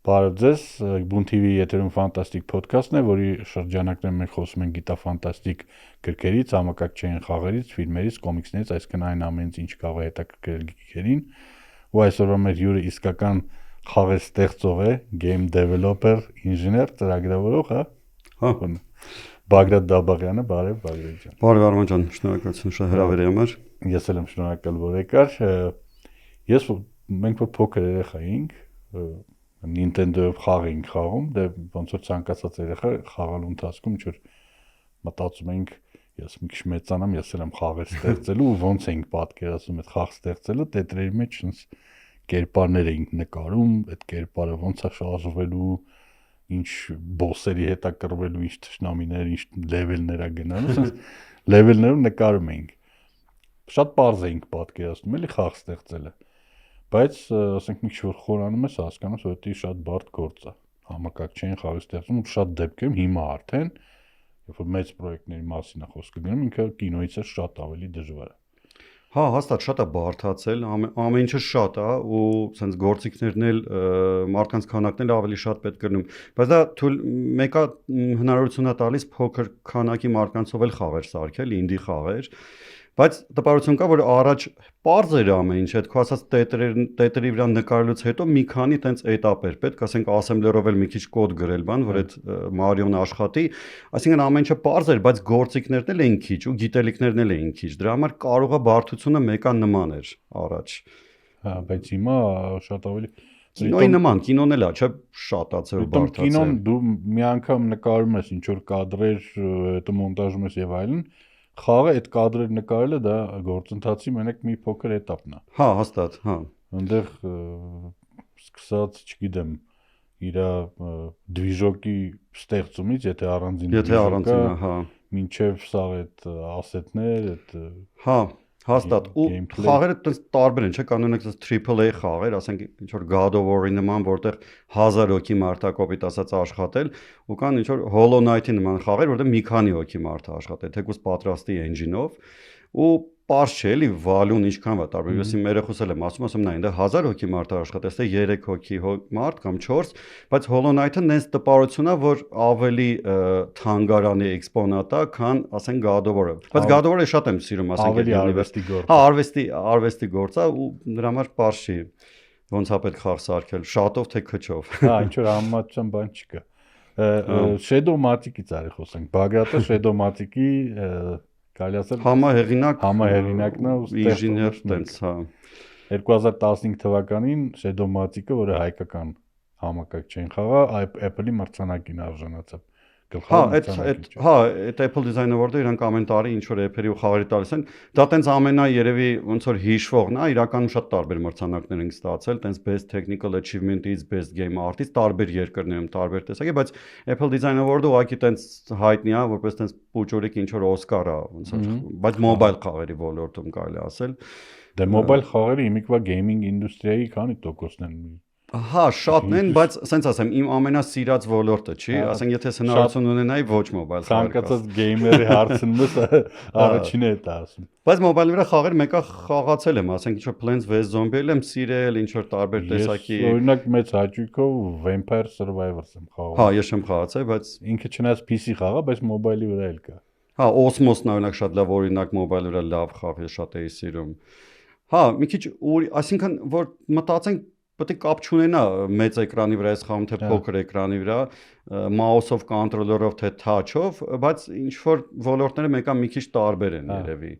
Բարև ձեզ, Բուն TV եթերում ֆանտաստիկ ոդքասթն է, որի շրջանակներում մենք խոսում ենք գիտաֆանտաստիկ գրքերից, համակարգչային խաղերից, ֆիլմերից, կոմիքսներից, այսինքն այն ամենից, ինչ կարող է հետաքրքրել գիքերին։ Ու այսօրվա մեր հյուրը իսկական խաղերստեղծող է, game developer, ինժեներ, ծրագրավորող, հա։ Բագրատ Դաբաղյանը, բարև Բագրատ ջան։ Բարև Արման ջան, շնորհակալություն շատ հրավերի համար։ Ես էլ եմ շնորհակալ, որ եկար։ Մենք որ փոքր երեխա էինք, Nintendo-ով խաղ էինք խաղում, դե ոնց որ ցանկացած երեխա խաղալու ընթացքում ինչ որ մտածում էինք, ես մի քիչ մեծանամ, ես էլ եմ խաղեր ստեղծելու ու ոնց էինք պատկերացնում այդ խաղ ստեղծելը, տետրերի մեջ ինձ կերպարներ էինք նկարում, այդ կերպարը ոնց է շարժվելու, ինչ բոսերի հետ է կռվելու, ինչ թշնամիներ, ինչ լեվելներ է գնալու, ասես լեվելներով նկարում էինք։ Շատ པարզ էինք պատկերացնում, էլի խաղ ստեղծելը։ Բայց ասենք մի քիչ որ խորանում ես հասկանում, որ դա շատ բարդ գործ է։ Համակարգչային խաղի ստեղծումը շատ դեպքերում հիմա արդեն, երբ որ մեծ պրոյեկտների մասին է խոսքը գնում, ինքը կինոից է շատ ավելի դժվար է։ Հա, հաստատ շատ է բարդացել, ամեն ինչը շատ է ու sense գործիքներն էլ մարդկանց քանակն էլ ավելի շատ պետք կլինում, բայց դա մեկը հնարավորություն է տալիս փոքր քանակի մարդկանցով էլ խաղեր սարքել, ինդի խաղեր, բայց տպարություն կա, որ առաջ པարզ էր ամեն ինչ, այդ քո ասած տետրերի վրա նկարելուց հետո մի քանի տենց էտապ էր պետք, ասենք assembler-ով էլ մի քիչ կոդ գրել բան, որ այդ Mario-ն աշխատի, այսինքն ամեն ինչը པարզ էր, բայց գործիքներն էլ էին քիչ ու գիտելիքներն էլ էին քիչ, դրա համար կարող է բարդությունը մեկան նման էր առաջ։ Հա, բայց հիմա շատ ավելի Կինոյի նման, կինոն էլ է, չէ, շատացել, բարդացել։ Կինոն դու մի անգամ նկարում ես ինչ որ կադրեր, հետո մոնտաժում ես եւ այլն, խաղը այդ կադրեր նկարելը դա գործընթացի մենակ մի փոքր էտապն է։ Հա, հաստատ, հա։ Այնտեղ սկսած, չգիտեմ, իր դվիժոկի ստեղծումից, եթե առանձին հա, մինչև սա այդ ասետներ, այդ հա, հաստատ ու խաղերը այդպես տարբեր են, չէ՞, կանոնիկ AAA խաղեր, ասենք ինչ որ God of War-ի նման, որտեղ 1000 հոգի մարդ է կոպիտ ասած աշխատել, ու կան ինչ որ Hollow Knight-ի նման խաղեր, որտեղ մի քանի հոգի մարդ է աշխատել, թեկուզ պատրաստի engine-ով, ու պարզ չէ, էլի value-ն ինչքան է տարբեր։ Ես իմ երեխուս էլ եմ ասում, նա ինձ 1000 հոգի մարդ է աշխատել, այստեղ 3 հոգի մարդ կամ 4, բայց Hollow Knight-ը նենց տպարություն է, որ ավելի թանգարանի էքսպոնատ է, քան ասենք God of War-ը։ Բայց God of War-ը շատ եմ սիրում, ասենք ավելի արվեստի գործ։ Հա, արվեստի գործ է ու նրա համար պարզ չի ոնց է պետք խաղ սարքել, շատով թե քչով։ Հա, ինչ որ համեմատության բան չկա։ Shadow Matic-ից արի խոսենք։ Բագրատը Shadow Matic-ի կարելի ասել համահեղինակն է ու ինժեներ տենց, հա։ 2015 թվականին Shadow Matic-ը, որը հայկական համակարգչային խաղ է, Apple-ի մրցանակին արժանացավ։ Հա, այդ Apple Design Award-ը իրանք ամեն տարի ինչ որ Apple-ի ու խաղերի տալիս են։ Դա տենց ամենա երևի ոնց որ հիշվողն է, իրականում շատ տարբեր մրցանակներ են ստացել, տենց Best Technical Achievement-ից, Best Game Art-ից տարբեր երկրներում տարբեր տեսակի, բայց Apple Design Award-ը ուղղակի տենց հայտնի է, որպես տենց պուճուրիկ ինչ որ Oscar-ա, ոնց որ, բայց mobile խաղերի ոլորտում կարելի ասել։ Դե mobile խաղերը հիմիկվա gaming ինդուստրիայի քանի տոկոսն են։ Հա, շատն են, բայց ասենց ասեմ, իմ ամենասիրած ոլորտը չի, ասենք եթե հնարավորություն ունենայի ոչ mobile խաղեր։ Ցանկացած գեյմերի հարցնումս առաջինը է դա ասում։ Բայց mobile-ի վրա խաղեր մեկը խաղացել եմ, ասենք ինչ որ Plants vs Zombies-ել եմ սիրել, ինչ որ տարբեր տեսակի։ Ես օրինակ մեծ հաճույքով Vampire Survivors եմ խաղал։ Հա, ես եմ խաղացել, բայց ինքը չնայած PC խաղ է, բայց mobile-ի վրա էլ կա։ Հա, Osmos-ն օրինակ շատ լավ օրինակ mobile-ի վրա լավ խաղ է, շատ էի սիրում։ Հա, մի քիչ այսինքն որ մտածենք պետք է կապ չունենա մեծ էկրանի վրա այս խաղում թե փոքր էկրանի վրա, mouse-ով, controller-ով թե touch-ով, բայց ինչ որ ոլորտները մեկը մի քիչ տարբեր են երևի,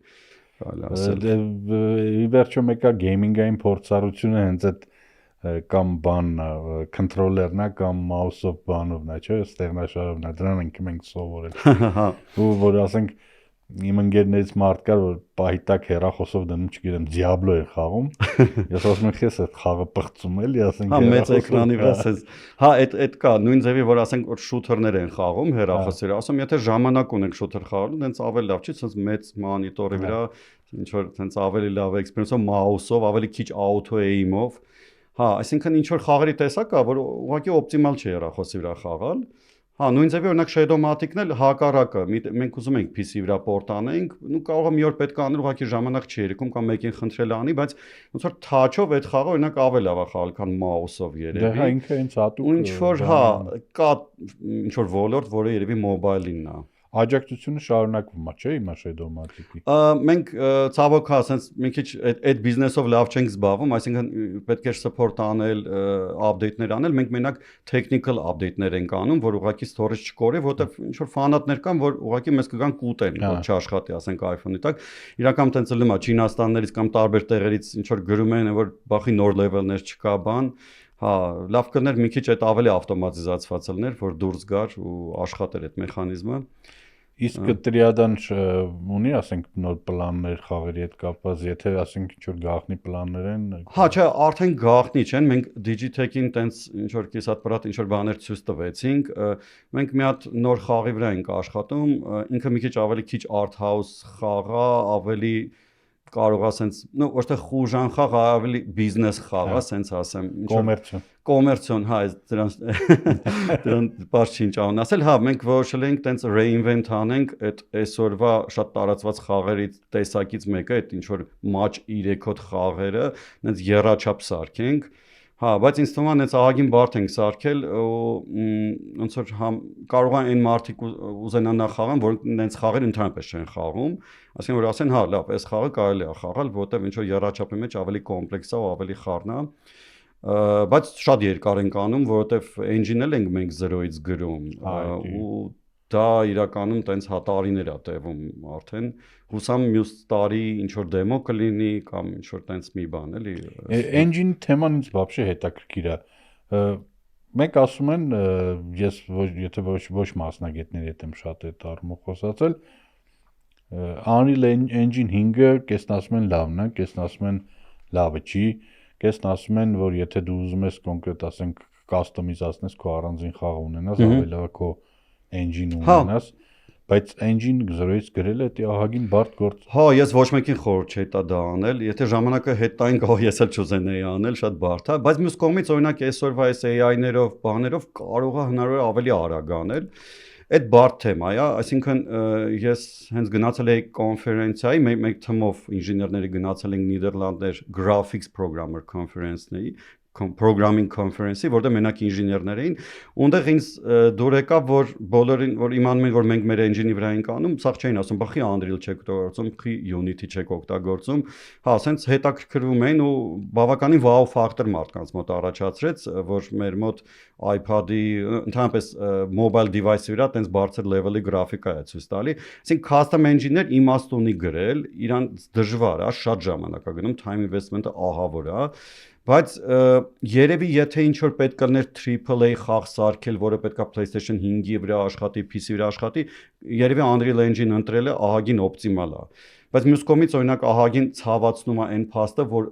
կարելի ասել։ Ի վերջո մեկը gaming-ային փորձառությունը հենց այդ կամ բան controller-նա կամ mouse-ով բանովն է, չէ՞, ստեղնաշարովն է, դրան ենք մենք սովորել։ Ու որ ասենք իմ ընկերներից մարդ կար, որ պահի տակ հեռախոսով դնում, չգիտեմ, Diablo էր խաղում։ Ես ասում եմ, ես այդ խաղը պղծում էլի, ասենք հա, մեծ էկրանի վրա ասես։ Հա, այդ կա, նույն ձևի, որ ասենք որ շութերներ են խաղում հեռախոսերը, ասում եթե ժամանակ ունեք շութեր խաղալու, դենց ավելի լավ չի, ասես մեծ մոնիտորի վրա, ինչ որ դենց ավելի լավ էքսպերիենսով, mouse-ով, ավելի քիչ auto aim-ով։ Հա, այսինքն ինչ որ խաղերի տեսակ կա, որ ուղղակի օպտիմալ չի հեռախոսի վրա խաղալ։ Հա, նույն ձևի օրինակ Shadowmatic-ն էլ հակառակը, մենք ուզում ենք PC վրա port անենք, ու կարող է մի օր պետք է անել, ուղղակի ժամանակ չի երիքում կամ մեկին խնդրել անի, բայց ոնց որ touch-ով այդ խաղը օրինակ ավելի լավ է խաղալ, քան mouse-ով երևի։ Դե հա ինքը հենց հատուկ ու ինչ որ հա, կա ինչ որ ոլորտ, որը երևի mobile-ինն է։ Աջակցությունը շարունակվում է, չէ՞, հիմա Shadowmatic-ի։ Մենք ցավոք հա, ասենց մի քիչ այդ բիզնեսով լավ չենք զբաղվում, այսինքն պետք է support անել, update-ներ անել, մենք մենակ technical update-ներ ենք անում, որ ուղղակի storage չկորի, որովհետև ինչ որ ֆանատներ կան, որ ուղղակի մեզ կգան կուտեն, որ չաշխատի, ասենք iPhone-ի տակ։ Իրական տենց լմա Չինաստաններից կամ տարբեր տեղերից ինչ որ գրում են, որ բախի նոր level-ներ չկա բան։ Հա, լավ կներ մի քիչ այդ ավելի ավտոմատիզացված լիներ, որ դուրս գար ու աշխատեր այդ մեխանիզմը։ Իսկ Տրիադան ունի, ասենք, նոր պլաններ խաղերի հետ կապված, եթե ասենք ինչ որ գաղտնի պլաններ են։ Հա, չէ, արդեն գաղտնի չեն, մենք Digitech-ին տենց ինչ որ կիսատ-պրատ ինչ որ բաներ ցույց տվեցինք, մենք մի հատ նոր խաղի վրա ենք աշխատում, ինքը մի քիչ ավելի քիչ art house խաղ է, ավելի կարող է ասենց, նո ոչ թե խուժան խաղ, ավելի բիզնես խաղ է, ասենց ասեմ, կոմերցիոն, հա, դրան բաց չի ինչ ասել, հա, մենք որոշել ենք տենց reinvent անենք այդ այսօրվա շատ տարածված խաղերից տեսակից մեկը, այդ ինչ որ match 3 հոտ խաղերը, տենց երաչափ սարքենք։ Հա, բայց ինձ թվում է այնց ահագին բարդ ենք սարքել ու ոնց որ կարող են այն մարդիկ ուզենան նա խաղան, որ այնց խաղեր ընդհանրապես չեն խաղում, ասեն որ ասեն, հա, լավ, այս խաղը կարելի է խաղալ, որովհետև ինչ որ երաչափի մեջ ավելի կոմպլեքս է ու ավելի խառն է, բայց շատ երկար ենք անում, որովհետև engine-ը ենք մենք 0-ից գրում ու դա իրականում տենց հատարիներ է տևում արդեն հուսամ մյուս տարի ինչ որ դեմո կլինի կամ ինչ որ տենց մի բան էլի engine թեման ինձ вообще հետաքրքիր է մեկ ասում են ես եթե ոչ մասնագետների հետ եմ շատ այդ առումով խոսացել Unreal Engine 5-ը կեսն ասում են լավն է կեսն ասում են լավը չի կեսն ասում են որ եթե դու ուզում ես կոնկրետ ասենք կաստոմիզացնես քո առանձին խաղ ունենաս ավելի լավ է քո engine ունենաս, բայց engine 0-ից գրելը դա ահագին բարդ գործ։ Հա, ես ոչ մեկին խորհուրդ չէի տա դա անել, եթե ժամանակը հետ տային կարող ես էլ չուզենայի անել, շատ բարդ է, բայց մյուս կողմից օրինակ այսօրվա այս AI-ներով, բաներով կարող է հնարավոր ավելի արագ անել։ Այդ բարդ թեմա է, այսինքն ես հենց գնացել էի կոնֆերենցիայի, մեկ թմով ինժեներների գնացել ենք Նիդերլանդներ Graphics Programmer Conference-ների programming conference-ի, որտեղ մենակ ինժեներներ էին, ունդեղ ինձ դուր եկավ, որ բոլորին, որ իմանում են, որ մենք մեր engine-ի վրա ենք անում, սաղ չէին ասում, բախի Unreal չեք օգտագործում, խի Unity չեք օգտագործում, հա, ասենց հետաքրքրվում էին ու բավականին wow factor մարդկանց մոտ առաջացրեց, որ մեր մոտ iPad-ի, ընդհանրապես mobile device-ի վրա տենց բարձր level-ի գրաֆիկա է ցույց տալի, այսինքն custom engine-ներ իմաստ ունի գրել, իրան դժվար է, շատ ժամանակ է գնում, time investment-ը ահավոր է Բայց երևի եթե ինչ որ պետք կներ AAA խաղ սարքել, որը պետքա PlayStation 5-ի վրա աշխատի, PC-ի վրա աշխատի, երևի Unreal Engine ընտրելը ահագին օպտիմալ է։ Բայց մյուս կողմից օրինակ ահագին ցավացնում է այն փաստը, որ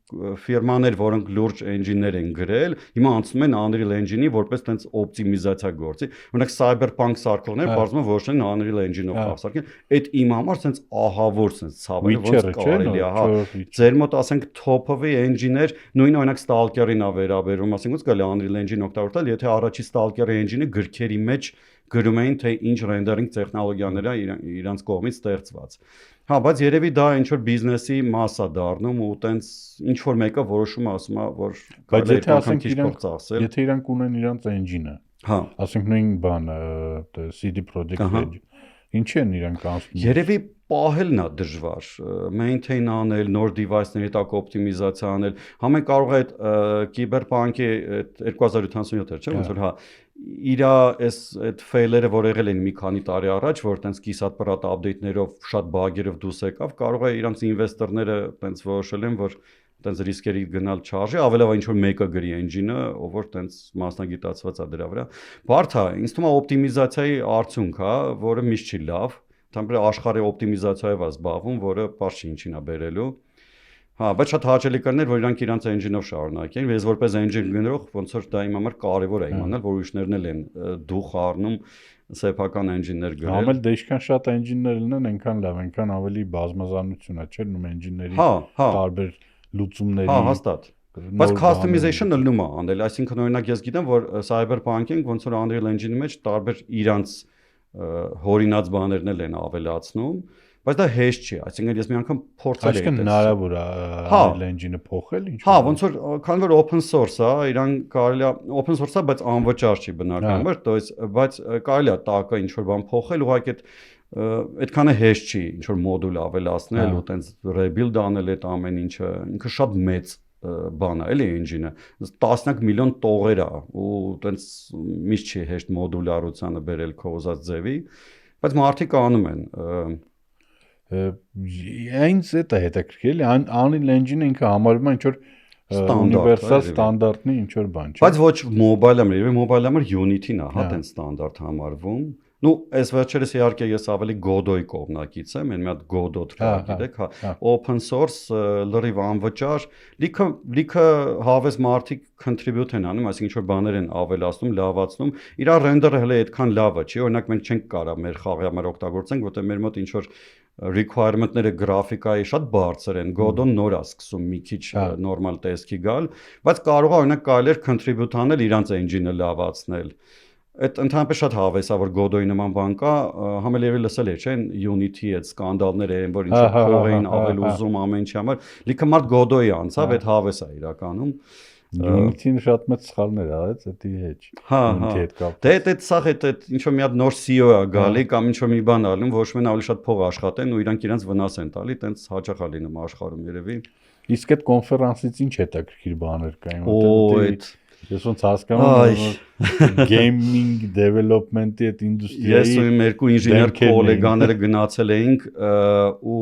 ֆիրմաներ, որոնք լուրջ engine-ներ են գրել, հիմա անցնում են Unreal Engine-ի որպես տենց օպտիմիզացիա գործի։ Օրինակ Cyberpunk սարքողները բարձրում են որոշել են Unreal Engine-ով խաղ սարքել։ Այդ իմ համար տենց ահավոր տենց ցավը ոնց կարելի է, հա։ Ձեր մոտ ասենք top-ով engine-ներ, նույն օրինակ Stalker-ին է վերաբերում, ասենք ոնց կարելի Unreal Engine օգտագործել, եթե առաջի Stalker-ի engine-ը գրքերի մեջ գրում էին թե ինչ ռենդերինգ տեխնոլոգիաներ է իրանց կողմից ստեղծված։ Հա, բայց երևի դա ինչ որ բիզնեսի մաս է դառնում ու տենց ինչ որ մեկը որոշում ասում է, որ բայց եթե ասենք իրանք ծախսել, եթե իրանք ունեն իրանց engine-ը, հա, ասենք նույն բանը, CD Projekt Red, ինչ են իրանք անցնում։ Երևի պահելն է դժվար, maintain անել, նոր device-ների տակ օպտիմիզացիա անել։ Համեն կարող է այդ Cyberpunk-ի 2077 էր, չէ՞, ոնց որ հա իր այդ ֆեյլերը, որ եղել են մի քանի տարի առաջ, որ տենց կիսատ-պրատ update-ներով շատ բագերով դուրս եկավ, կարող է իրանց ինվեստորները տենց որոշել են, որ տենց ռիսկերի գնալ չարժի, ավելավ ինչ որ մեկը գրի engine-ը, ով որ տենց մասնագիտացված է դրա վրա։ Բարդ է, ինձ թվում է օպտիմիզացիայի արդյունք է, որը միշտ չի լավ, թամբրե աշխարհի օպտիմիզացիայով է զբաղվում, որը բաց չի ինչին է բերելու։ Հա, բայց շատ հաճելի կներ, որ իրանք իրանց engine-ով շարունակեն, ես որպես engine գնրող ոնց որ դա իմ համար կարևոր է իմանալ, որ ուրիշներն էլ են դուխ առնում սեփական engine-ներ գրել։ Համ էլ դե ինչքան շատ engine-ներ լինեն, այնքան լավ, այնքան ավելի բազմազանություն է, չէ՞, նույն engine-ների տարբեր լուծումների։ Հա, հաստատ։ Բայց customization-ը լնում է անել, այսինքն օրինակ ես գիտեմ, որ Cyberpunk-ին ոնց որ Unreal Engine-ի մեջ տարբեր իրանց հորինած բաներն են ավելացնում, բայց դա հեշտ չի, այսինքն ես մի անգամ փորձել եմ։ Այսինքն հնարավոր է Unreal Engine-ը փոխել ինչ։ Հա, ոնց որ քանի որ open source է, իրան կարելի է open source-ը, բայց անվճար չի բնականաբար, то есть բայց կարելի է տակը ինչ որ բան փոխել, ուղղակի այդքանը հեշտ չի ինչ որ մոդուլ ավելացնել ու տենց rebuild անել այդ ամեն ինչը, ինքը շատ մեծ բան է, էլի engine-ը, տասնյակ միլիոն տողեր է ու տենց միշտ չի հեշտ մոդուլարությանը բերել քո ուզած ձևի, բայց մարդիկ անում են։ Այնց է դա հետաքրքիր, Unreal Engine-ը ինքը համարվում է ինչ որ universal ստանդարտնի ինչ որ բան, չէ՞։ Բայց ոչ mobile-ը, երևի mobile-ը Unity-ն է, հա, տենց ստանդարտ համարվում։ Ну, այս վերջերս իհարկե ես ավելի Godot-ի կողմնակից եմ, այն մի հատ Godot թրա, գիտեք, հա, open source, լրիվ անվճար, լիքը հավես մարդիկ contribute են անում, այսինքն ինչ որ բաներ են ավելացնում, լավացնում, իր render-ը հələ այդքան լավը չի, օրինակ մենք չենք կարող մեր խաղի համար օգտագործենք, որտեղ մեր մոտ ինչ որ requirement-ները գրաֆիկայի շատ բարձր են, Godot-ն նոր է սկսում մի քիչ նորմալ տեսքի գալ, բայց կարող է օրինակ կարելի է contribute անել իրանց engine-ը լավացնել։ Այդ ընդհանրապես շատ հավես է, որ Godot-ի նման բան կա, համելիևի լսել եք, չէ՞, Unity-ի այդ սկանդալները են, որ ինչ փող էին ավել ուզում ամեն ինչի համար, լիքը մարդ Godot-ի անցավ, այդ հավես է իրականում։ Unity-ն շատ մեծ սխալներ արեց, դա հետ։ Հա, դե այդ սա այդ ինչ որ մի հատ նոր CEO է գալի կամ ինչ որ մի բան ալնում, ոչ մեն ավելի շատ փող աշխատեն ու իրանք իրանց վնաս են տալի, տենց հաճախ է լինում աշխարհում երևի։ Իսկ այդ կոնֆերանսից ինչ հետաքրքիր բաներ կային, որտեղ ես ոնց հասկանում եմ gaming development-ի այդ ինդուստրիայի ես ու իմ երկու ինժեներ կոլեգաները գնացել էինք ու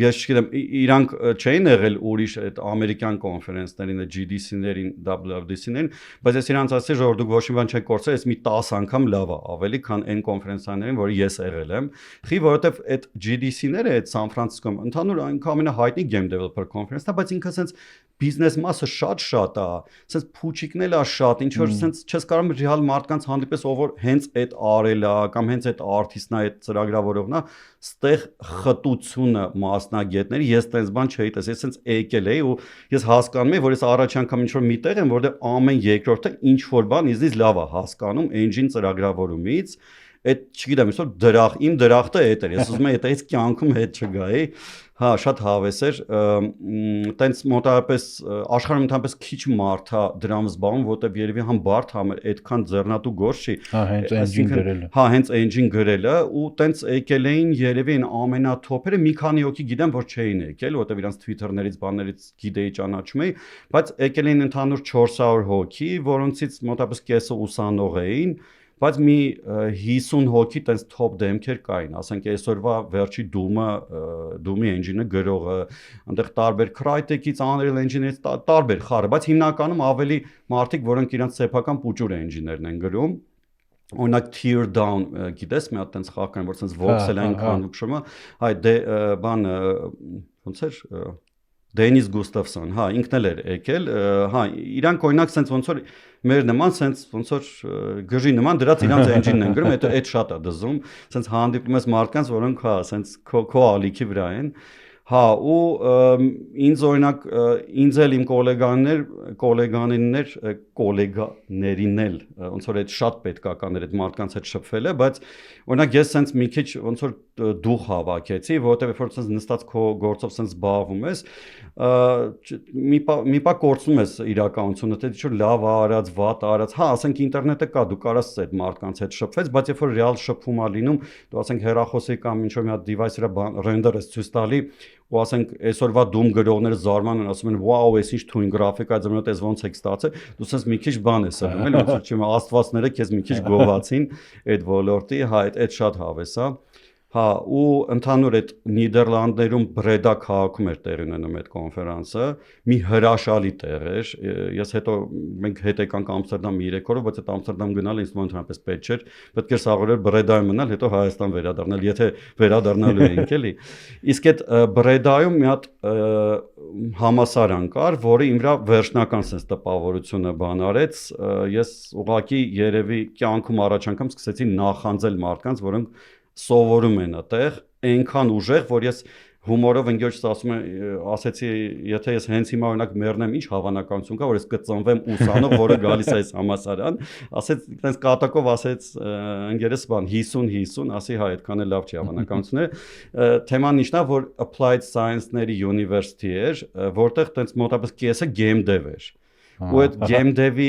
ես չգիտեմ իրանք չէին եղել ուրիշ այդ ամերիկյան կոնֆերանսներին, GDC-ներին, WWDC-ներին, բայց ես իրանց ասեցի, որ դուք ոչ մի բան չեք կորցրել, ես մի 10 անգամ լավ է, ավելի քան այն կոնֆերանսներին, որը ես եղել եմ։ Խի որովհետև այդ GDC-ները այդ Սան Ֆրանցիսկոյում ընդհանուր այնքան ամենահայտնի game developer conference-ն է, բայց ինքը sense բիզնես մասը շատ է, sense փուչիկն էլ է շատ, ինչ որ sense չես կարող ռեալ մարդկանց հանդիպես ով որ հենց այդ արել է կամ հենց այդ արտիստն է, այդ ծրագրավորողն է, ստեղ խտությունը մասնագետների ես տես բան չէի տես, ես sense եկել էի ու ես հասկանում եմ, որ ես առաջ անգամ ինչ որ միտեղ եմ, որտեղ ամեն երկրորդը ինչ որ բան իզնից լավ է հասկանում engine ծրագրավորումից այդ չգիտեմ, այսօր իմ դրախտը այդ էր, ես ուզում եմ այդից կյանքում հետ չգայի, հա, շատ հավես էր, տենց մոտավորապես աշխարհում ընդհանրապես քիչ մարդ է դրանով զբաղվում, որտեղ երևի համ բարդ համ այդքան ձեռնատու գործ չի, հենց engine գրելը, հա, հենց engine գրելը ու տենց եկել էին երևի այն ամենաթոփերը, մի քանի հոգի գիտեմ, որ չէին եկել, որտեղ իրանց Twitter-ներից բաներից գիտեի, ճանաչում էի, բայց եկել էին ընդհանուր 400 հոգի, որոնցից մոտավորապես կեսը ուսանող էին, բայց մի 50 հոգի տենց top դեմքեր կային, ասենք այսօրվա վերջի Doom-ի engine-ը գրողը, այնտեղ տարբեր Crytek-ից, Unreal Engine-ից տարբեր խառը, բայց հիմնականում ավելի մարդիկ, որոնք իրենց սեփական պուճուր engine-ներն են գրում, օրինակ Tear Down, գիտես, մի հատ տենց խաղ կան, որ տենց voxel-ային քանդուկշումը, այ դե բան ոնց էր Դենիս Գուստավսոն, հա, ինքն էլ էր եկել, հա, իրանք օրինակ sense ոնց որ մեր նման sense ոնց որ գժի նման դրած իրանց engine-ն են գրում, այդ շատ է դզում, sense հանդիպում ես մարդկանց, որոնք հա, sense քո ալիքի վրա են, հա, ու ինձ օրինակ ինձ էլ իմ կոլեգաներին էլ ոնց որ այդ շատ պետք է կաներ այդ մարդկանց հետ շփվելը, բայց օրինակ ես sense մի քիչ ոնց որ դուխ հավաքեցի, որովհետև երբ որ sense նստած քո գործով sense զբաղվում ես, մի պա կորցնում ես իրականությունը, թե ինչ-որ լավ արած, վատ արած, հա, ասենք ինտերնետը կա, դու կարաս այդ մարդկանց հետ շփվես, բայց երբ որ ռեալ շփում ա լինում, դու ասենք հեռախոսի կամ ինչ-որ մի հատ device-ը render-ը ցույց տալի, ու ասենք այսօրվա Doom գրողները զարմանում են, ասում են, «Վաու, այս ինչ թույն գրաֆիկա է, ձմնոտ էս ոնց եք ստացել»։ Դու sense մի քիչ բան ես ըլում, էլի ոնց որ չեմ աստվածները քեզ մի քիչ գովացին այդ ոլորտի, հա, այդ շատ հավես է։ Հա, ու ընդհանուր այդ Նիդերլանդներում Բրեդա քաղաքում էր տեղի ունենում այդ կոնֆերանսը, մի հրաշալի տեղ էր, ես հետո մենք հետ եկանք Ամստերդամ 3 օրով, բայց այդ Ամստերդամ գնալը ինձ ընդհանրապես պետք չէր, պետք էր սաղորել Բրեդայում մնալ, հետո Հայաստան վերադառնալ, եթե վերադառնալու էինք էլի։ Իսկ այդ Բրեդայում մի հատ համասարան կար, որը իմ վրա վերջնական sense տպավորությունը բան արեց, ես ուղղակի երևի կյանքում առաջ անգամ սկսեցի նախանձել մարդկանց, որոնք սովորում են այդտեղ այնքան ուժեղ, որ ես հումորով ընկերոջս ասում եմ, ասեցի, եթե ես հենց հիմա օրինակ մեռնեմ, ինչ հավանականություն կա, որ ես կծնվեմ ուսանող, որը գալիս է այս համասարան, ասեց, այտենց կատակով ասեց ընկերս բան 50-50, ասի հա, այդքան էլ լավ չի հավանականությունները։ Թեման ինչն է, որ applied science-ների university էր, որտեղ այտենց մոտավորապես կեսը game dev էր։ Ու այդ game dev-ի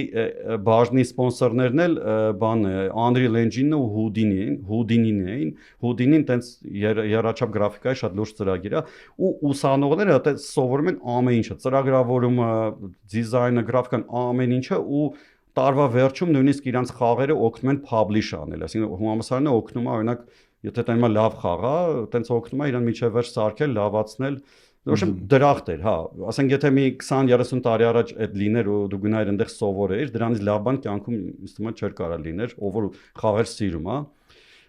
բաժնի սպոնսորներն էլ բան Unreal Engine-ն ու Houdini-ն էին։ Houdini-ն տենց երաչափ գրաֆիկայի շատ լուրջ ծրագիր է ու ուսանողները այդպես սովորում են ամեն ինչը, ծրագրավորումը, դիզայնը, գրաֆիկան, ամեն ինչը ու տարվա վերջում նույնիսկ իրանց խաղերը օգնում են publish անել, այսինքն համալսարանը օգնում է օրինակ եթե տենմա լավ խաղ է, տենց օգնում է իրան միջև վերջ սարքել, լավացնել Ուրեմն դրախտ էր, հա, ասենք եթե մի 20-30 տարի առաջ այդ լիներ ու դու գնայր այնտեղ սովորեիր, դրանից լավ բան կյանքում ինձ թվում է չէր կարա լիներ, ով որ խաղեր սիրում,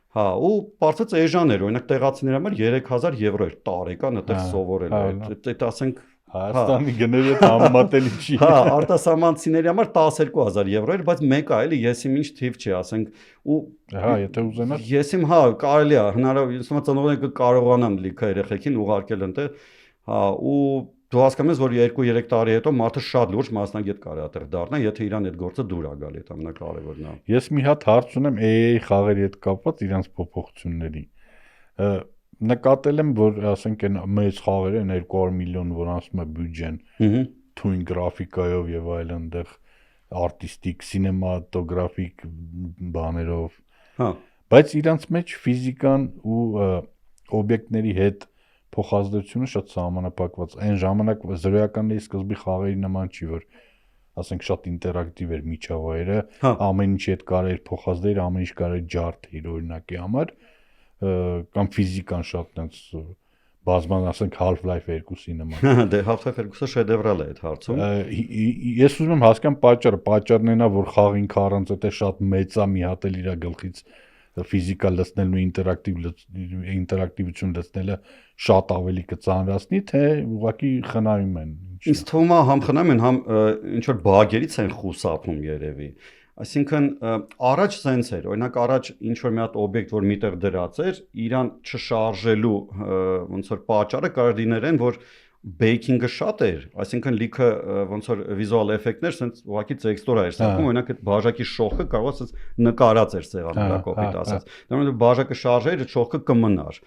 հա, ու բարձրաց էժան էր, օրինակ տեղացիների համար 3000 եվրո էր տարեկան այդտեղ սովորել, այդ ասենք Հայաստանի գները համեմատելի չի։ Հա, արտասահմանցիների համար 12000 եվրո էր, բայց մեկը էլի ես իմ ինչ թիվ չի, ասենք, ու հա, եթե ուզենար։ Ես իմ հա, կարելի է, հնարավոր, ես ծնողները կկարողանան լիքը երեխեքին ուղարկել այնտեղ Հա, ու դու հասկանում ես, որ 2-3 տարի հետո մարդը շատ լուրջ մասնագետ կարա այդտեղ դառնա, եթե իրան այդ գործը դուր է գալի, դա ամենակարևորն է։ Ես մի հատ հարց ունեմ AA խաղերի հետ կապված իրանց փոփոխությունների։ Նկատել եմ, որ ասենք այն մեծ խաղերը 200 միլիոն, որ ասում է բյուջեն, թույն գրաֆիկայով եւ այլն, այնտեղ արտիստիկ, սինեմատոգրաֆիկ բաներով։ Հա, բայց իրանց մեջ ֆիզիկան ու օբյեկտների հետ փոխազդեցությունը շատ սահմանափակված այն ժամանակ զրոյականների սկզբի խաղերի նման չի որ ասենք շատ ինտերակտիվ էր միջավայրը ամեն ինչի հետ կարելի փոխազդել ամեն ինչ կարելի ջարդել օրինակի համար կամ ֆիզիկան շատ տենց բազման ասենք Half-Life 2-ի նման դե Half-Life 2-ը շեդևրալ է այդ հարցում ես ուզում եմ հասկանամ պատճառն այնա որ խաղը ինքը առանց այդ շատ մեծ է մի հատ էլ իր գլխից ֆիզիկա լցնելն ու ինտերակտիվություն լցնելը շատ ավելի կծանրացնի, թե ուղղակի խնայում են ինչ։ Ինձ թվում է համ խնայում են, համ ինչ որ բագերից են խուսափում երևի։ Այսինքն առաջ սենց էր, օրինակ առաջ ինչ որ մի հատ օբյեկտ, որ միտեղ դրած էր, իրան չշարժելու ոնց որ պատճառը կարող լիներ այն, որ baking-ը շատ էր, այսինքն լիքը ոնց որ վիզուալ էֆեկտներ, sense ուղղակի տեքստուրա էր ստացվում, օրինակ այդ բաժակի շողքը կարող է sense նկարած էր սեղանի վրա կոպիտ ասած։ Դեռ բաժակը շարժեր, այդ շողքը կմնար։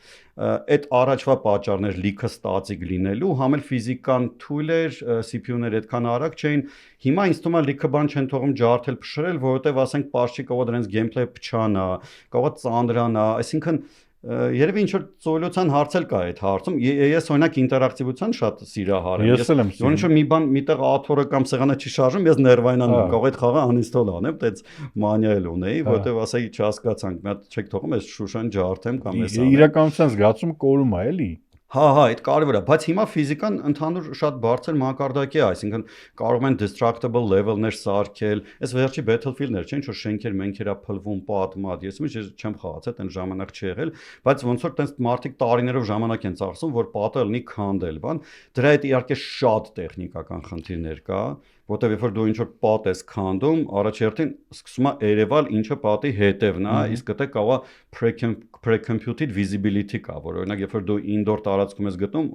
Այդ առաջվա պատճառներ լիքը ստատիկ լինելու, համ էլ ֆիզիկան թույլ էր, CPU-ները այդքան արագ չէին։ Հիմա ինձ թվում է լիքը բան չեն թողում ջարդել, փշրել, որովհետև ասենք պարշի կարող դրանց gameplay փչանա, կարող ծանրանա, այսինքն Երևի ինչ որ ծոյլոցան հարցել կա այդ հարցում։ Ես օրինակ ինտերակտիվության շատ սիրահար եմ։ Ես էլ եմ Ոնց որ մի բան միտեղ աթորը կամ սեղանը չի շարժում, ես ներվայնանում եմ, կարող այդ խաղը uninstall անեմ, դից մանիա էլ ունեի, որովհետև ասայի չհասկացանք, մի հատ չեք թողում, ես Շուշան ջարդեմ կամ ես անեմ։ Իրականության զգացումը կորում է, էլի։ Հա, այդ կարևոր է, բայց հիմա ֆիզիկան ընդհանուր շատ բարձր մակարդակի է, այսինքն կարող են destructible level-ներ սարքել։ Այս վերջի Battlefield-ներ չէ, ինչ որ շենքեր մենքերա փլվում, պատմած։ Ես չեմ խաղացել, այն ժամանակ չի եղել, բայց ոնց որ տենց մարդիկ տարիներով ժամանակ են ծախսում, որ պատը լինի քանդել, բան։ Դրա հետ իհարկե շատ տեխնիկական խնդիրներ կա, որտեղ երբ որ դու ինչ որ պատ ես քանդում, առաջերտին սկսում է երևալ ինչը պատի հետևն է, իսկ դա կարող է pre-computed visibility կա, որ օրինակ երբ որ դու indoor տարածքում ես գտնում,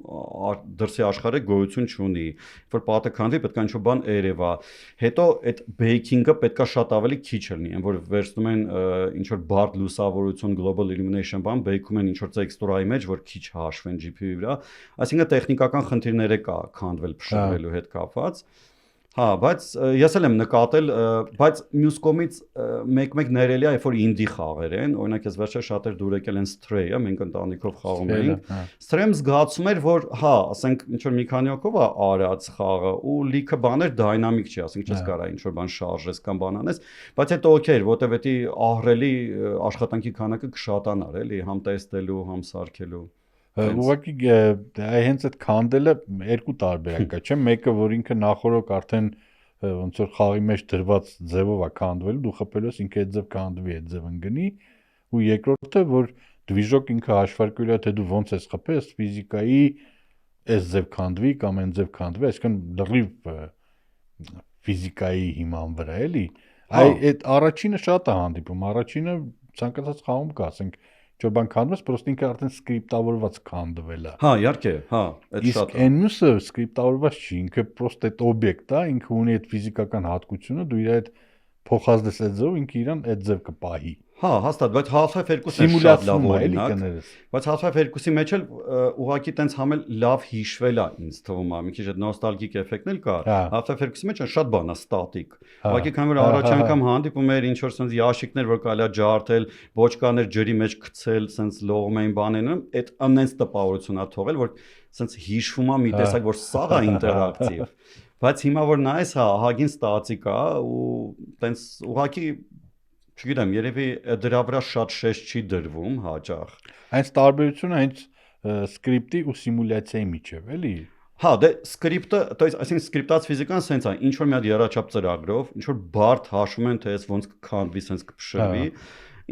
դրսի աշխարհը գոյություն չունի, երբ որ պատը քանդվի, պետք է ինչ-որ բան երևա։ Հետո այդ baking-ը պետքա շատ ավելի քիչ լինի, այն որ վերցնում են ինչ որ բարդ լուսավորություն, global illumination բան, բեյքում են ինչ որ տեքստուրայի մեջ, որ քիչ հաշվեն GPU-ի վրա, այսինքն տեխնիկական խնդիրներ կա քանդվել փշրելու հետ կապված։ Հա, բայց ես էլ եմ նկատել, բայց մյուս կողմից մեկ-մեկ ներելի է, երբ որ ինդի խաղեր են, օրինակ ես վերջերս շատ էր դուր եկել են Stray-ը, մենք ընտանիքով խաղում էինք։ Stray-ը զգացում էր, որ հա, ասենք ինչ որ մի քանի հոգով է արած խաղը ու լիքը բաներ դայնամիկ չի, ասենք չես կարա ինչ որ բան շարժես կամ բան անես, բայց հետո օքեյ էր, որտեվ էտի ահռելի աշխատանքի քանակը կշատանար, էլի, համ տեստելու, համ սարքելու։ Ուղղակի հենց այդ քանդելը երկու տարբերակ է, չէ՞, մեկը որ ինքը նախորոք արդեն ոնց որ խաղի մեջ դրված ձևով է քանդվել, դու խփելու ես ինքը այդ ձև քանդվի, այդ ձև ընկնի, ու երկրորդը որ դվիժոկ ինքը հաշվարկել է թե դու ոնց ես խփես, ֆիզիկայի այս ձև քանդվի կամ այն ձև քանդվի, այսինքն լրիվ ֆիզիկայի հիման վրա էլի։ Այդ առաջինը շատ է հանդիպում, առաջինը ցանկացած խաղում կա, ասենք ինչ-որ բան քանդում ես, պրոստը ինքը արդեն սկրիպտավորված քանդվել է։ Հա, իհարկե, հա, այդ Իսկ շատ է։ այն մյուսը սկրիպտավորված չի, ինքը պրոստը այդ օբյեկտ է, ինքը ունի այդ ֆիզիկական հատկությունը, դու իր այդ փոխազդես այդ ձև, ինքը իրան այդ ձև կպահի։ Հա, հաստատ, բայց Half-Life 2-ն է շատ լավ օրինակ։ Բայց Half-Life 2-ի մեջ էլ ուղղակի տենց համել լավ հիշվել է ինձ թվում է, մի քիչ այդ նոստալգիկ էֆեկտն էլ կա։ Half-Life 2-ի մեջ շատ բան է ստատիկ։ Ուղղակի քանի որ առաջ անգամ հանդիպում էր ինչ որ sense ящикներ, որ կարելի է ջարդել, բոճկաներ ջրի մեջ գցել, sense լողում էին բաներն, այդ ամենից տպավորություն է թողել, որ sense հիշվում է մի տեսակ, որ սա է ինտերակտիվ։ Բայց հիմա որ նայես, հա, ահագին ստատիկ է ու տենց ուղղակի չգիտեմ, երևի դրա վրա շատ շեշտ չի դրվում հաճախ։ Այս տարբերությունը հենց սկրիպտի ու սիմուլյացիայի միջև, էլի։ Հա, դե սկրիպտը, то есть, այսինքն սկրիպտած ֆիզիկան սենց է, ինչ որ մի հատ երաչափ ծրագրով, ինչ որ բարդ հաշվում են, թե այս ոնց կքանդվի, սենց կփշրվի,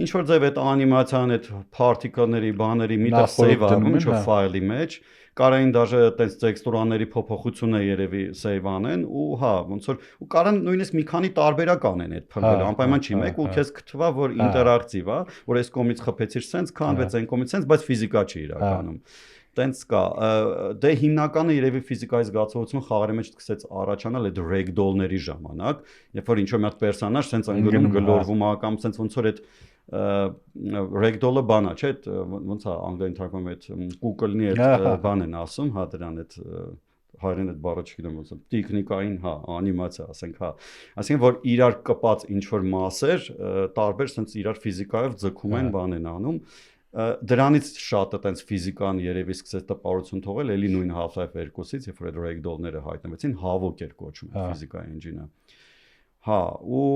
ինչ որ ձև այդ անիմացիան, այդ particle-ների, բաների միտեղ save անում, ինչ որ ֆայլի մեջ, կարային դաժե այտենց տեքստուրաների փոփոխությունը երևի save անեն ու հա, ոնց որ ու կարան նույնիսկ մի քանի տարբերակ անեն այդ փնջը, անպայման չի մեկ ու քեզ կթվա, որ ինտերակտիվ է, որ այս կողմից խփեցիր սենց, քանվեց այն կողմից սենց, բայց ֆիզիկա չի իրականում։ Տենց կա, դե հիմնականը երևի ֆիզիկայի զգացողությունը խաղերի մեջ սկսեց առաջանալ այդ ragdoll-ների ժամանակ, երբ որ ինչ-որ մի հատ պերսոնաժ սենց անգնում գլորվում է կամ սենց ոնց որ այդ ragdoll-ը բանա, չէ՞, ոնց է անգլերեն թարգմանում այդ կուկլնի այդ բան են ասում, հա դրան այդ հայերեն այդ բառը չգիտեմ ոնց է, տեխնիկային, հա, անիմացիա, ասենք, հա, այսինքն որ իրար կպած ինչ-որ մասեր, տարբեր սենց իրար ֆիզիկայով ձգում են, բան են անում դրանից շատը տենց ֆիզիկան երևի սկսեց տպավորություն թողել, էլի նույն Half-Life 2-ից, երբ որ այդ ragdoll-ները հայտնվեցին, Havok էր կոչվում ֆիզիկայի engine-ը։ Հա, ու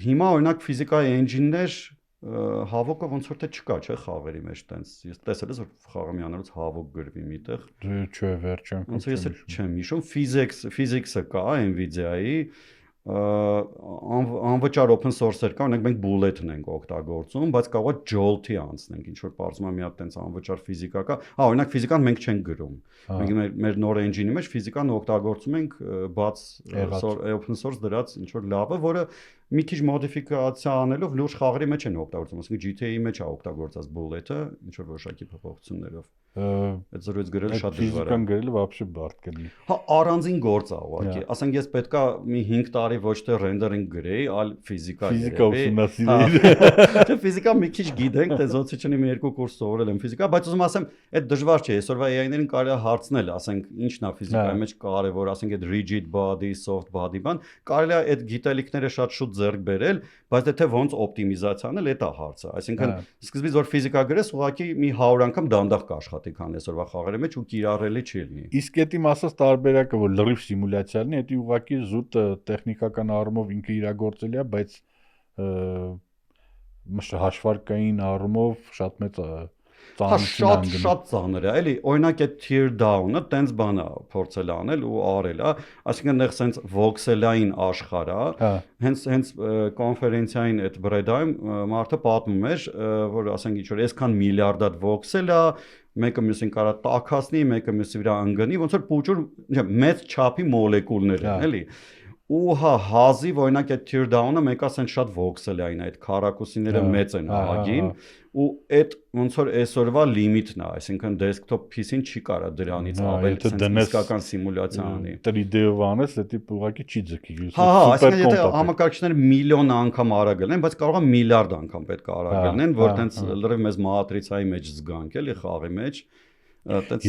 հիմա օրինակ ֆիզիկայի engine-ներ Havok-ը ոնց որ թե չկա, չէ, խաղերի մեջ տենց։ Ես տեսել եմ որ խաղը միանալուց Havok գրվի միտեղ։ Դե չէ, վերջան։ Ոնց ես չեմ հիշում, physics-ը կա Nvidia-ի անվճար open source-եր կա, օրինակ մենք Bullet-ն ենք օգտագործում, բայց կարող է Jolt-ի անցնենք, ինչ որ բարձրացում մի հատ տենց անվճար ֆիզիկա կա։ Հա, օրինակ ֆիզիկան մենք չենք գրում։ Մենք մեր նոր engine-ի մեջ ֆիզիկան օգտագործում ենք բաց open source դրած ինչ որ լավը, որը մի քիչ մոդիֆիկացիա անելով լուրջ խաղերի մեջ են օգտագործում, ասենք GTA-ի մեջ է օգտագործած Bullet-ը, ինչ որ որոշակի փոփոխություններով։ Այդ զրույց գրելը շատ դժվար է։ Ֆիզիկան գրելը вообще բարդ կլինի։ Հա, առանձին գործ է ուղղակի։ Ասենք ես պետքա մի 5 տարի ոչ թե rendering գրեի, այլ ֆիզիկա ուսումնասիրեի։ Թե ֆիզիկա մի քիչ գիտենք, թե զոցիչնի մի երկու կուրս սովորել եմ ֆիզիկա, բայց ուզում ասեմ, այդ դժվար չէ, այսօրվա AI-ներին կարելի է հարցնել, ասենք, ինչն է ֆիզիկայի մեջ կարևոր, ասենք այդ rigid body, soft body բան, կարելի է այդ գիտելիքները շատ շուտ ձեռք բերել, բայց դե թե ոնց օպտիմիզացիան էլ է դա հարցը։ Այսինքն սկզբից որ ֆիզիկա գրես, ուղղակի մի 100 անգամ դանդաղ կաշխատի, քան այսօրվա խաղերի մեջ ու կիրառելի չի լինի։ Իսկ էդի մասած տարբերակը, որ լրիվ սիմուլյացիա լինի, էդի ուղղակի զուտ տեխնիկական առումով ինքը իրագործելի է, բայց հաշվարկային առումով շատ մեծ շատ ծանր է, էլի, օրինակ այդ tear down-ը տենց բան է փորձել անել ու արել է, այսինքն այնտեղ սենց voxel-ային աշխարհ է, հենց կոնֆերենցիային այդ Breda-ում մարդը պատմում էր, որ ասենք ինչ որ այսքան միլիարդ voxel է, մեկը մյուսին կարա տաքացնի, մեկը մյուսի վրա ընկնի, ոնց որ փուճուր, մեծ չափի մոլեկուլներ են, էլի։ Ու հա հազիվ օրինակ այդ tear down-ը մեկը ասեն շատ voxel-ային, այդ քառակուսիները մեծ են ահագին ու այդ ոնց որ այսօրվա լիմիտն է, այսինքն desktop PC-ին չի կարա դրանից ավել իսկական սիմուլյացիա անի։ 3D-ով անես, դա ուղղակի չի ձգի։ Հա, այսինքն եթե համակարգիչները միլիոն անգամ արագ լինեն, բայց կարող է միլիարդ անգամ պետք է արագ լինեն, որ տենց լրիվ մեզ մատրիցայի մեջ զգանք էլի խաղի մեջ։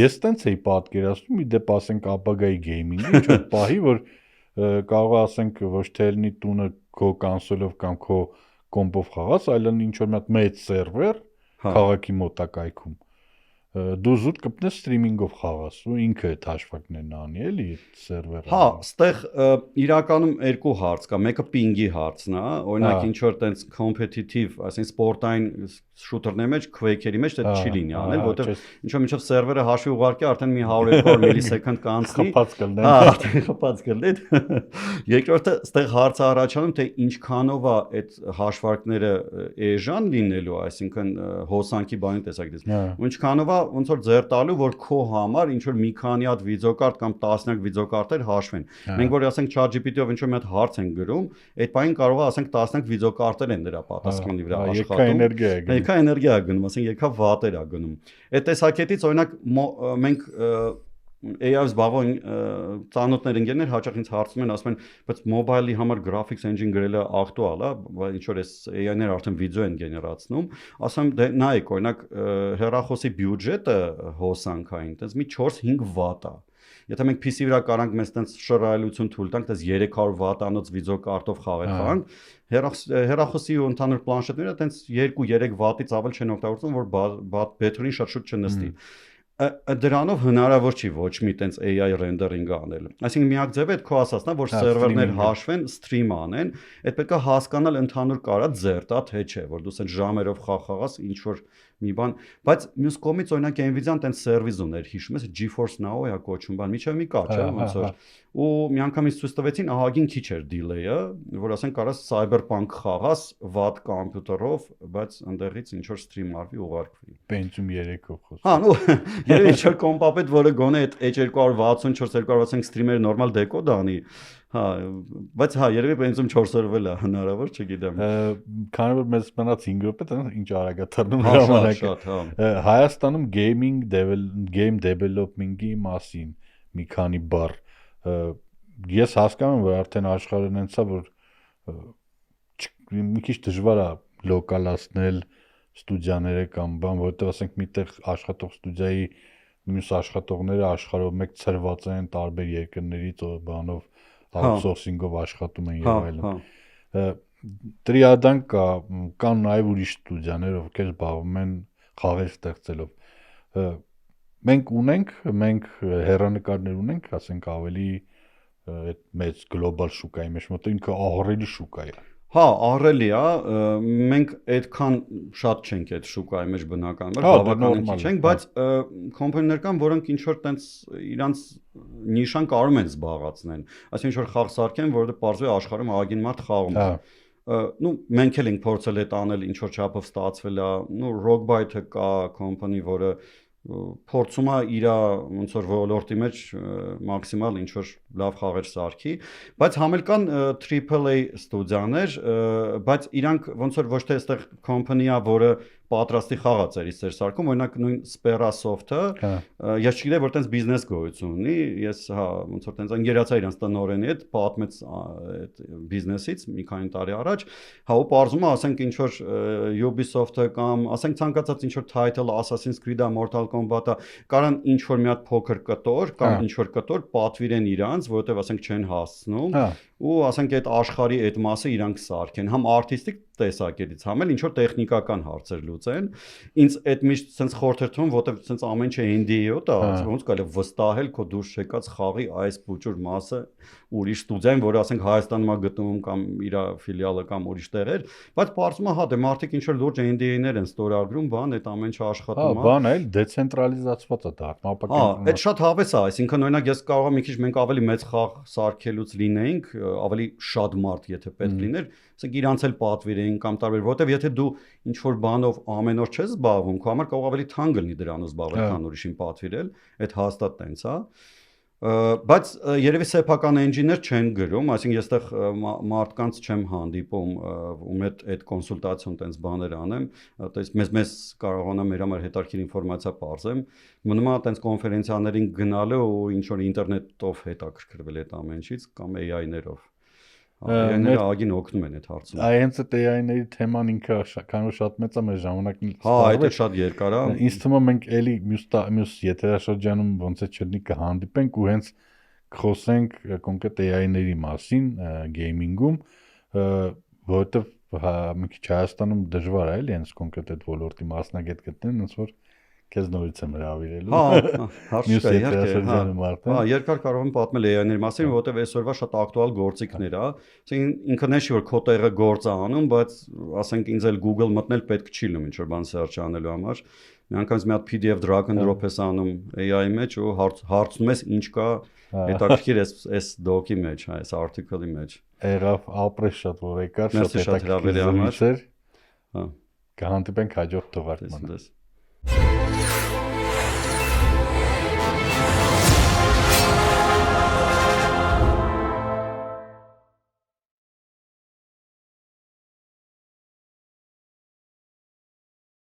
Ես տենց էի պատկերացնում, մի դեպ ասենք ապագայի գեյմինգի, ինչ որ պահի, որ կարող ասենք ոչ թե լինի տունը քո կոնսոլով կամ քո կոմպով խաղաց, այլ ինչ որ մի հատ մեծ սերվեր քաղաքի մոտակայքում դու զուտ կպնես սթրիմինգով խաղաս ու ինքը այդ հաշվարկներն անի էլի սերվերը։ Հա, ստեղ իրականում երկու հարց կա, մեկը պինգի հարցն է, օրինակ ինչ որ տենց competitive, այսինքն սպորտային շուտերների մեջ, Quake-երի մեջ դա չի լինի անել, որովհետև ինչ որ մինչև սերվերը հաշվի ուղարկի արդեն մի 100-200 միլիսեկունդ կանցնի։ Խփած կլինի։ Հա, արդեն խփած կլինի։ Երկրորդը ստեղ հարցը առաջանում թե ինչքանով է այդ հաշվարկները էժան լինելու, այսինքն հոսանքի բանի տեսակետից։ Ու ինչքանով է ոնց որ ձեր տալու, որ քո համար ինչ որ մի քանի հատ վիդեոկարտ կամ տասնյակ վիդեոկարտեր հաշվեն։ Մենք որ ասենք ChatGPT-ով ինչ որ մի հատ հարց ենք գրում, այդ բանին կարող է ասենք տասնյակ վիդեոկարտեր են դրա պատասխանի վրա աշխատում։ Եկա էներգիա է գնում, ասենք եկա վատեր է գնում։ Այդ տեսակետից օրինակ մենք AI-ով զբաղվող ծանոթներ ընկերներ հաճախ ինձ հարցնում են, ասում են, բայց mobile-ի համար graphics engine գրելը ակտուալ է, բայց ինչ որ էս AI-ները արդեն վիդեո են գեներացնում, ասում դե նայեք, օրինակ հեռախոսի բյուջետը հոսանքային, այտենց մի 4-5 վատ է։ Եթե մենք PC վրա կարանք մեզ այտենց շռայլություն թույլ տանք, այտենց 300 վատանոց վիդեո կարտով խաղեր խաղանք, հեռախոսի ու ընդհանուր պլանշետները այտենց 2-3 վատից ավել չեն օգտագործում, որ բեթրին շատ շուտ չնստի։ Դրանով հնարավոր չի ոչ մի տենց AI ռենդերինգ անել։ Այսինքն միակ ձևը այդ քո ասածն է, որ սերվերներ հաշվեն, սթրիմ անեն, այդ պետք է հասկանալ ընդհանուր կարա ձերտ է թե չէ, որ դու սենց ժամերով խաղաս ինչ որ մի բան, բայց մյուս կողմից օրինակ Nvidia-ն տենց սերվիս ուներ, հիշում ես GeForce Now է կոչվում, բան, միջև մի կար, չէ՞, ոնց որ ու միանգամից ցույց տվեցին ահագին քիչ էր դիլեյը, որ ասենք կարաս Cyberpunk խաղաս վատ կոմպյուտերով, բայց ընդեղից ինչ որ սթրիմ արվի ուղարկվի։ Pentium 3-ով խոսում։ Հա, նո, երևի ինչ որ կոմպապետ, որը գոնե այդ H264-265 սթրիմերը նորմալ դեկոդ անի, հա, բայց հա, երևի Pentium 4-ով էլ է հնարավոր, չգիտեմ։ Քանի որ մեզ մնաց 5 րոպե, ինչ արագ է թռնում ժամանակը։ Հայաստանում game development-ի մասին մի քանի բառ ես հասկանում եմ, որ արդեն աշխարհն հենց է, որ մի քիչ դժվար է լոկալացնել ստուդիաները կամ բան, որովհետև ասենք միտեղ աշխատող ստուդիայի մյուս աշխատողները աշխարհով մեկ ծրված են տարբեր երկրներից բանով outsourcing-ով աշխատում են եւ այլն։ Տրիադան կան նաև ուրիշ ստուդիաներ, ովքեր զբաղվում են խաղեր ստեղծելով։ Մենք հեռանկարներ ունենք, ասենք ավելի այդ մեծ գլոբալ շուկայի մեջ, որտեղ ինքը ահռելի շուկա է։ Հա, ահռելի է, մենք այդքան շատ չենք այդ շուկայի մեջ բնականաբար, բավականին քիչ ենք, բայց կոմպանիներ կան, որոնք ինչ որ տենց իրանց նիշան կարող են զբաղացնեն։ Այսինքն ինչ որ խաղ սարքեն, որովհետեւ պարզվի աշխարհում ահագին մարդ խաղում է։ Նու մենք էլ ենք փորձել այդ անել, ինչ որ չափով ստացվել է, նու Rockbite-ը կա կոմպանի, որը փորձում է իր ոնց որ ոլորտի մեջ մաքսիմալ ինչ որ լավ խաղեր սարքի, բայց համել կան AAA ստուդիաներ, բայց իրանք ոնց որ ոչ թե այստեղ կոմպանիա, որը պատրաստի խաղացերից էր սարքում, օրինակ նույն Sperasoft-ը, ես չգիտեմ, որ տենց բիզնես գոյություն ունի, ես հա ոնց որ տենց ընկերացա իրանց տնօրենի հետ, պատմեց այդ բիզնեսից մի քանի տարի առաջ, հա ու բարձում է, ասենք ինչ որ Ubisoft-ը կամ ասենք ցանկացած ինչ որ title Assassin's Creed-ը, Mortal Kombat-ը, կարան ինչ որ մի հատ փոքր կտոր կամ ինչ որ կտոր պատվիրեն իրանց, որովհետև ասենք չեն հասցնում, ու ասենք այդ աշխարհի այդ մասը իրանք սարքեն, համ արտիստիկ տեսակետից, համ էլ ինչ որ տեխնիկական հարցեր լուծեն։ Ինձ այդ միշտ sense խորհրդում, որտեղ sense ամեն ինչ NDA-ով է, ոնց կարելի վստահել քո դուրս եկած խաղի այս փոքր մասը ուրիշ ստուդիային, որը ասենք Հայաստանում է գտնվում կամ իր ֆիլիալը կամ ուրիշ տեղեր, բայց բարձում է հա դե մարդիկ ինչ որ լուրջ NDA-ներ են ստորագրում, բան այդ ամեն ինչը աշխատում է։ Հա, բան էլ դեցենտրալիզացված է դառնում, ապակին։ Հա, այդ շատ հավես է, այսինքն օրինակ ես կարող եմ մի քիչ մենք ավելի մեծ խաղ սարքելուց լինեինք, ավելի շատ մարդ եթե պետք լիներ, ասենք իրանց էլ պատվիրեին կամ տարբեր, որտեվ եթե դու ինչ որ բանով ամեն օր չես զբաղվում, քո համար կարող ավելի թանկ լինի դրանով զբաղվել, քան ուրիշին պատվիրել, այդ հաստատ տենց է։ Բայց երևի սեփական engine-ներ չեն գրում, այսինքն ես այդտեղ մարդկանց չեմ հանդիպում, ում այդ կոնսուլտացիոն տենց բաներ անեմ, այդպես մեզ կարողանամ մեր համար հետաքրքիր ինֆորմացիա բարձեմ, մնում է տենց կոնֆերենցիաներին գնալը ու ինչ որ ինտերնետով հետաքրքրվել այդ ամեն ինչից կամ AI-ներով։ AI-ները ագին օգնում են այդ հարցում։ Հենց այդ AI-ների թեման ինքը քանի որ շատ մեծ է մեր ժամանակին։ Հա, այդ է շատ երկար է։ Ինձ թվում է մենք էլի մյուս եթերաշրջանում ոնց է չլինի կհանդիպենք ու հենց կխոսենք կոնկրետ AI-ների մասին գեյմինգում, որովհետև մի քիչ Հայաստանում դժվար է էլի հենց կոնկրետ այդ ոլորտի մասնագետ գտնել, ոնց որ քեզ նորից եմ հրավիրելու։ Հա, հարց կա, իհարկե։ Հա, երկար կարող եմ պատմել AI-ների մասին, որովհետև այսօրվա շատ ակտուալ գործիքներ է։ Ասենք ինքն է որ քո տեղը գործ է անում, բայց ասենք ինձ էլ Google մտնել պետք չի լինում ինչ որ բան search անելու համար։ Միանգամից մի հատ PDF drag and drop ես անում AI-ի մեջ ու հարցնում ես ինչ կա հետաքրքիր այս doc-ի մեջ, այս article-ի մեջ։ Եղավ ապրես շատ որ եկար, շատ հետաքրքիր։ Հա։ Կհանդիպենք հաջորդ թողարկմանը։